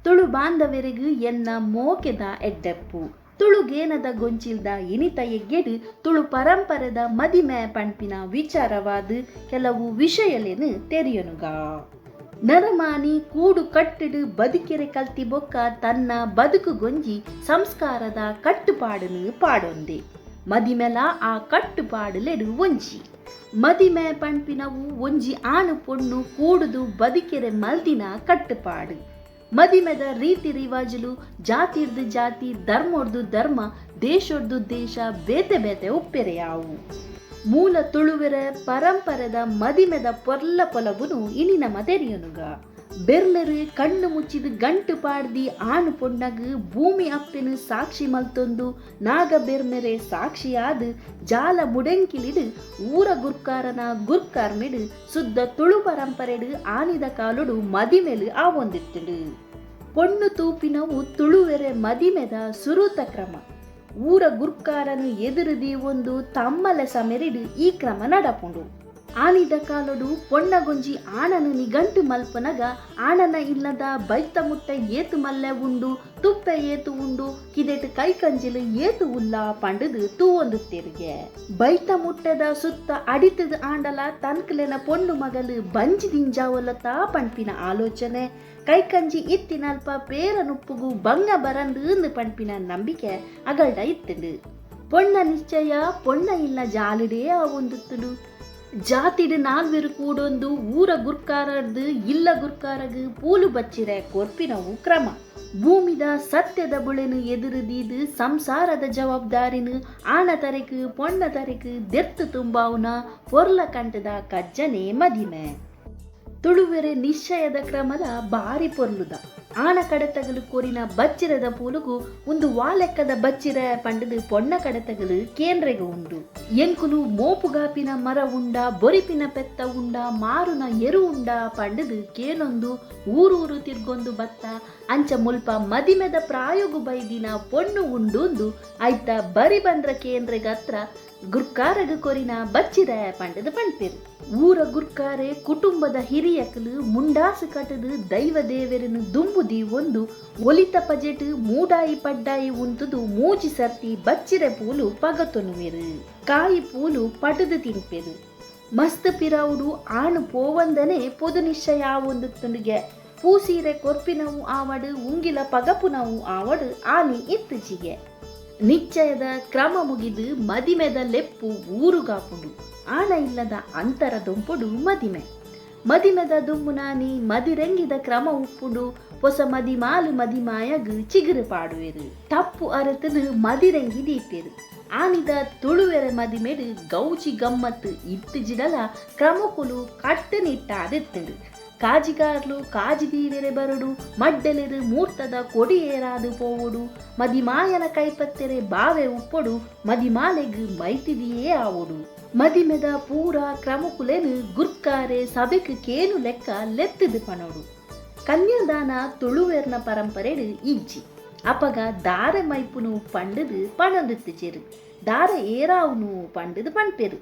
ತುಳು ಬಾಂಧವರಿಗೂ ಎನ್ನ ಮೋಕೆದ ಎಡ್ಡೆಪ್ಪು ತುಳುಗೇನದ ಗೊಂಚಿಲ್ದ ಇನಿತ ಎಗ್ಗೆಡು ತುಳು ಪರಂಪರೆದ ಮದಿಮೆ ಪಂಪಿನ ವಿಚಾರವಾದ ಕೆಲವು ವಿಷಯಲೇನು ತೆರೆಯನುಗ. ನರಮಾನಿ ಕೂಡು ಕಟ್ಟಿಡು ಬದುಕೆರೆ ಕಲ್ತಿ ಬೊಕ್ಕ ತನ್ನ ಬದುಕು ಗೊಂಜಿ ಸಂಸ್ಕಾರದ ಕಟ್ಟುಪಾಡನು ಪಾಡೊಂದೆ. ಮದಿಮೆಲ ಆ ಕಟ್ಟುಪಾಡುಲೆಡು ಒಂಜಿ ಮದಿಮೆ ಪಂಪಿನವು ಒಂಜಿ ಆಣು ಪೊಣ್ಣು ಕೂಡುದು ಬದುಕೆರೆ ಮಲ್ದಿನ ಕಟ್ಟುಪಾಡು. ಮದಿಮೆದ ರೀತಿ ರಿವಾಜುಲು ಜಾತಿರ್ದು ಜಾತಿ, ಧರ್ಮೊಡ್ದು ಧರ್ಮ, ದೇಶೊಡ್ದು ದೇಶ ಬೇತೆ ಬೇತೆ ಒಪ್ಪೆರೆಯಾವು. ಮೂಲ ತುಳುವೆರ ಪರಂಪರೆದ ಮದಿಮೆದ ಪೊರ್ಲ ಪೊಲಬುನು ಇನಿ ನಮ್ಮ ತೆರಿಯನುಗ. ಬೆರ್ಲೆರು ಕಣ್ಣು ಮುಚ್ಚಿದು ಗಂಟು ಪಾಡ್ದಿ ಆಣು ಪೊಣ್ಣಗು ಭೂಮಿ ಅಪ್ಪೆನು ಸಾಕ್ಷಿ ಮಲ್ತೊಂದು ನಾಗ ಬೆರ್ಮೆರೆ ಸಾಕ್ಷಿಯಾದ ಜಾಲ ಮುಡೆಂಕಿಲಿಡು ಊರ ಗುರ್ಕಾರನ ಗುರ್ಕಾರ್ಮೆಡು ಸುದ್ದ ತುಳು ಪರಂಪರೆಡು ಆನಿದ ಕಾಲುಡು ಮದಿಮೆಲು ಆವೊಂದಿತ್ತುಡು. ಪೊಣ್ಣು ತೂಪಿನವು ತುಳುವೆರೆ ಮದಿಮೆದ ಸುರೂತ ಕ್ರಮ. ಊರ ಗುರ್ಕಾರನು ಎದುರುದಿ ಒಂದು ತಮ್ಮಲೆ ಸಮೆರಿಡು ಈ ಕ್ರಮ ನಡಪುಂಡು. ಆನಿದ ಕಾಲೊಡು ಪೊಣ್ಣಗೊಂಜಿ ಆಣನು ನಿಗಂಟು ಮಲ್ಪನಗ ಆಣನ ಇಲ್ಲದ ಬೈತ ಮುಟ್ಟ ಏತು ಮಲ್ಲೆ ಉಂಡು, ತುಪ್ಪೆ ಏತು ಉಂಡು, ಕಿದೆಟ್ ಕೈ ಕಂಜಿಲು ಏತು ಉಲ್ಲ ಪಂಡದು ತೂವೊಂದು ತೆರಿಗೆ. ಬೈತ ಮುಟ್ಟದ ಸುತ್ತ ಅಡಿತದ ಆಂಡಲ ತನ್ಕಲೆನ ಪೊಣ್ಣು ಮಗಲು ಬಂಜಿ ದಿಂಜಾವೊಲತ ಪಂಪಿನ ಆಲೋಚನೆ. ಕೈಕಂಜಿ ಇತ್ತಿನಲ್ಪ ಪೇರನುಪ್ಪುಗು ಬಂಗ ಬರಂದು ಪಂಪಿನ ನಂಬಿಕೆ ಅಗಲ್ಡ ಇತ್ತುಂಡು. ಪೊಣ್ಣ ನಿಶ್ಚಯ ಪೊಣ್ಣ ಇಲ್ಲ ಜಾಲಿಡೇ ಆವೊಂದುತ್ತುಡು. ಜಾತಿಡು ನಾಲ್ವೆರು ಕೂಡೊಂದು ಊರ ಗುರ್ಕಾರರ್ದು ಇಲ್ಲ ಗುರ್ಕಾರಗು ಪೂಲು ಬಚ್ಚಿರೆ ಕೊರ್ಪಿನವು ಕ್ರಮ. ಭೂಮಿದ ಸತ್ಯದ ಬುಳೆನು ಎದುರುದೀದು ಸಂಸಾರದ ಜವಾಬ್ದಾರಿನು ಆಣ ತರೆಕು ಪೊಣ್ಣ ತರೆಕು ದೆರ್ತು ತುಂಬಾವುನ ಪೊರ್ಲ ಕಂಟದ ಕಜ್ಜನೆ ಮದಿಮೆ. ತುಳುವೆರೆ ನಿಶ್ಚಯದ ಕ್ರಮದ ಬಾರಿ ಪೊರ್ಲುದ. ಆಣ ಕಡೆತಗಲು ಕೊರಿನ ಬಚ್ಚಿರದ ಪೂಲುಗು ಒಂದು ವಾಲೆಕ್ಕದ ಬಚ್ಚಿರ ಪಂಡದು ಪೊಣ್ಣ ಕಡೆತಗಲು ಕೇಂದ್ರೆಗು ಉಂಡು. ಎಂಕುಲು ಮೋಪುಗಾಪಿನ ಮರ ಉಂಡ, ಬೊರಿಪಿನ ಪೆತ್ತ ಉಂಡ, ಮಾರುನ ಎರು ಉಂಡ ಪಂಡದು ಕೇನೊಂದು ಊರೂರು ತಿರ್ಗೊಂದು ಬತ್ತ ಅಂಚ ಮುಲ್ಪ ಮದಿಮೆದ ಪ್ರಾಯೋಗು ಬೈದಿನ ಪೊಣ್ಣು ಉಂಡು ಆಯ್ತ ಬರಿ ಬಂದ್ರ ಕೇಂದ್ರೆಗತ್ರ ಗುರ್ಕಾರಗ ಕೊರಿನ ಬಚ್ಚಿರ ಪಂಡದು ಪಂಪಿರು. ಊರ ಗುರ್ಕಾರೆ ಕುಟುಂಬದ ಹಿರಿಯಕಲು ಮುಂಡಾಸು ಕಟದು ದೈವ ದೇವರನ್ನು ದುಂಬುದಿ ಒಂದು ಒಲಿತ ಪಜೆಟ್ ಮೂಡಾಯಿ ಪಡ್ಡಾಯಿ ಉಂತುದು ಮೂಜಿ ಸರ್ತಿ ಬಚ್ಚಿರೆ ಪೂಲು ಪಗತೊನುವೆರು. ಕಾಯಿ ಪೂಲು ಪಟದು ತಿನ್ಪೆರು. ಮಸ್ತ್ ಪಿರವುಡು ಆಣು ಪೋವಂದನೆ ಪೊದು ನಿಶ್ಚಯ ಒಂದು ತುಂಡಿಗೆ ಪೂಸೀರೆ ಕೊರ್ಪಿನವು ಆವಡು ಉಂಗಿಲ ಪಗಪುನವು ಆವಡು ಆನಿ ಇತ್ತಿಚಿಗೆ. ನಿಶ್ಚಯದ ಕ್ರಮ ಮುಗಿದು ಮದಿಮೆದ ಲೆಪ್ಪು ಊರುಗಾಪುಡು. ಆಣ ಇಲ್ಲದ ಅಂತರ ದೊಂಪುಡು ಮದಿಮೆ. ಮದಿಮೆದ ದುಮ್ಮು ನಾನಿ ಮದಿರೆಂಗಿದ ಕ್ರಮ ಉಪ್ಪುಡು. ಹೊಸ ಮದಿಮಾಲು ಮದಿಮಾಯಗು ಚಿಗುರು ಪಾಡುವೆರು. ತಪ್ಪು ಅರೆತದು ಮದಿರೆಂಗಿ ದೀಪೆರು. ಆನಿದ ತುಳುವೆರೆ ಮದಿಮೆಡು ಗೌಜಿ ಗಮ್ಮತ್ತು ಇತ್ತಿಜಿಡಲ ಕ್ರಮಕುಲು ಕಟ್ಟು ನಿಟ್ಟಾದೆತ್ತಡು. ಕಾಜಿಗಾರ್ಲು ಕಾಜಿದೀವೆರೆ ಬರಡು, ಮಡ್ಡೆಲೆರು ಮೂರ್ತದ ಕೊಡಿ ಏರಾದು ಪೋವುಡು. ಮದಿಮಾಯನ ಕೈಪತ್ತೆರೆ ಬಾವೆ ಉಪ್ಪೊಡು, ಮದಿಮಾಲೆಗು ಮೈತಿದಿಯೇ ಆವೊಡು. ಮದಿಮೆದ ಪೂರ ಕ್ರಮಕುಲೆನು ಗುರ್ಕಾರೆ ಸಭೆಕು ಕೇನು ಲೆಕ್ಕ ಲೆತ್ತದು ಪನೋಡು. ಕನ್ಯಾದಾನ ತುಳುವೆರ್ನ ಪರಂಪರೆಡು ಇಜ್ಜಿ. ಅಪಗ ದಾರೆ ಮೈಪುನು ಪಂಡದು ಪಣದುತ್ತಿಚೆರು, ದಾರೆ ಏರಾವುನು ಪಂಡದು ಪಂಪೆರು.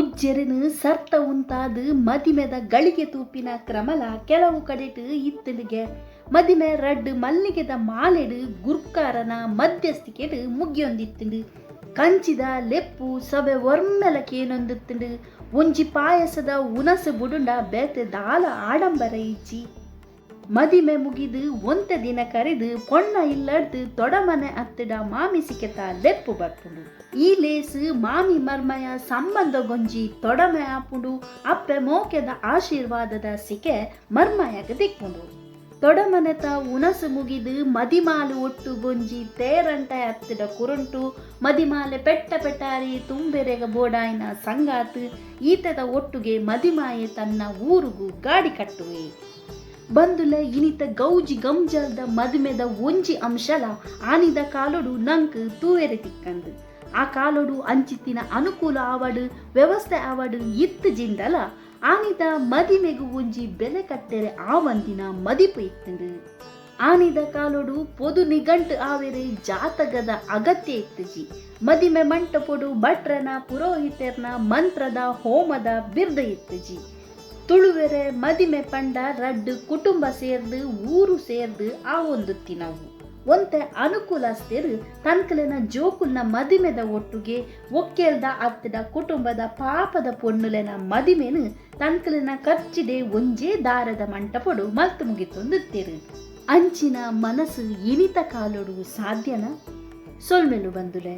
ಉಜ್ಜೆರೆನು ಸರ್ತ ಉಂತಾದು ಮದಿಮೆದ ಗಳಿಗೆ ತೂಪಿನ ಕ್ರಮಲ ಕೆಲವು ಕಡೆಟು ಇತ್ತಲಿಗೆ. ಮದಿಮೆ ರಡ್ಡು ಮಲ್ಲಿಗೆದ ಮಾಲೆಡು ಗುರ್ಕಾರನ ಮಧ್ಯಸ್ಥಿಕೆಡು ಮುಗಿಯೊಂದಿತ್ತುಂಡು. ಕಂಚಿದ ಲೆಪ್ಪು ಸಭೆ ಒರ್ಮೆಲ ಕೇನೊಂದುತ್ತುಂಡು. ಒಂಜಿ ಪಾಯಸದ ಉನಸು ಬುಡುಂಡ ಬೇತೆ ದಾಲ ಆಡಂಬರ ಇಜ್ಜಿ. ಮದಿಮೆ ಮುಗಿದು ಒಂತೆ ದಿನ ಕರೆದು ಪೊಣ್ಣ ಇಲ್ಲಡ್ದು ತೊಡಮನೆ ಹತ್ತಿಡ ಮಾಮಿ ಸಿಕೆತ ಲೆಪ್ಪು ಬರ್ಪುಂಡು. ಈ ಲೇಸು ಮಾಮಿ ಮರ್ಮಯ ಸಂಬಂಧ ಗೊಂಜಿ ತೊಡಮೆ ಆಪುಂಡು. ಅಪ್ಪೆ ಮೋಕೆದ ಆಶೀರ್ವಾದದ ಸಿಕೆ ಮರ್ಮಯಗ ದಿಕ್ಕುಂಡು. ತೊಡಮನೆತ ಉನಸು ಮುಗಿದು ಮದಿಮಾಲು ಒಟ್ಟು ಗೊಂಜಿ ತೇರಂಟ ಹತ್ತಿಡ ಕುರುಂಟು. ಮದಿಮಾಲೆ ಪೆಟ್ಟ ಪೆಟ್ಟಾರಿ ತುಂಬೆರೆಗ ಬೋಡಾಯಿನ ಸಂಗಾತು ಈತದ ಒಟ್ಟುಗೆ ಮದಿಮಾಯೆ ತನ್ನ ಊರುಗು ಗಾಡಿ ಕಟ್ಟುವೆ. ಬಂದುಲ ಇನಿತ ಗೌಜಿ ಗಂಜಲ್ದ ಮದುಮೆದ ಒಂಜಿ ಅಂಶಲ ಆನಿದ ಕಾಲೊಡು ನಂಕ್ ತೂವೆರೆ ತಿಕ್ಕಂದು. ಆ ಕಾಲೊಡು ಅಂಚಿತ್ತಿನ ಅನುಕೂಲ ಆವಡು ವ್ಯವಸ್ಥೆ ಆವಡು ಇತ್ತು ಜಿಂಡಲ ಆನಿದ ಮದಿಮೆಗು ಒಂಜಿ ಬೆಲೆ ಕಟ್ಟೆರೆ ಆವಂದಿನ ಮದಿಪು ಇತ್ತುಂಡು. ಆನಿದ ಕಾಲೊಡು ಪೊದು ನಿಗಂಟು ಆವೆರೆ ಜಾತಕದ ಅಗತ್ಯ ಇತ್ತುಜಿ. ಮದಿಮೆ ಮಂಟಪೊಡು ಭಟ್ರನ ಪುರೋಹಿತರ್ನ ಮಂತ್ರದ ಹೋಮದ ಬಿರ್ದ ಇತ್ತುಜಿ. ತುಳುವೆರೆ ಮದಿಮೆ ಪಂಡ ರಡ್ಡು ಕುಟುಂಬ ಸೇರ್ದು ಊರು ಸೇರ್ದು ಆ ಒಂದುತ್ತಿನವು ಒಂತೆ ಅನುಕೂಲಸ್ಥರು ತನ್ಕಲಿನ ಜೋಕುಲ್ನ ಮದಿಮೆದ ಒಟ್ಟುಗೆ ಒಕ್ಕೇಲ್ದ ಅತ್ತದ ಕುಟುಂಬದ ಪಾಪದ ಪೊಣ್ಣುಲೆನ ಮದಿಮೆನು ತನ್ಕಲಿನ ಖರ್ಚಿಡೆ ಒಂಜೇ ದಾರದ ಮಂಟಪಡು ಮಲ್ತು ಮುಗಿತೊಂದುತ್ತೇರು. ಅಂಚಿನ ಮನಸ್ಸು ಇನಿತ ಕಾಲೊಡು ಸಾಧ್ಯನ ಸೊಲ್ಮೆಲು ಬಂದುಲೆ.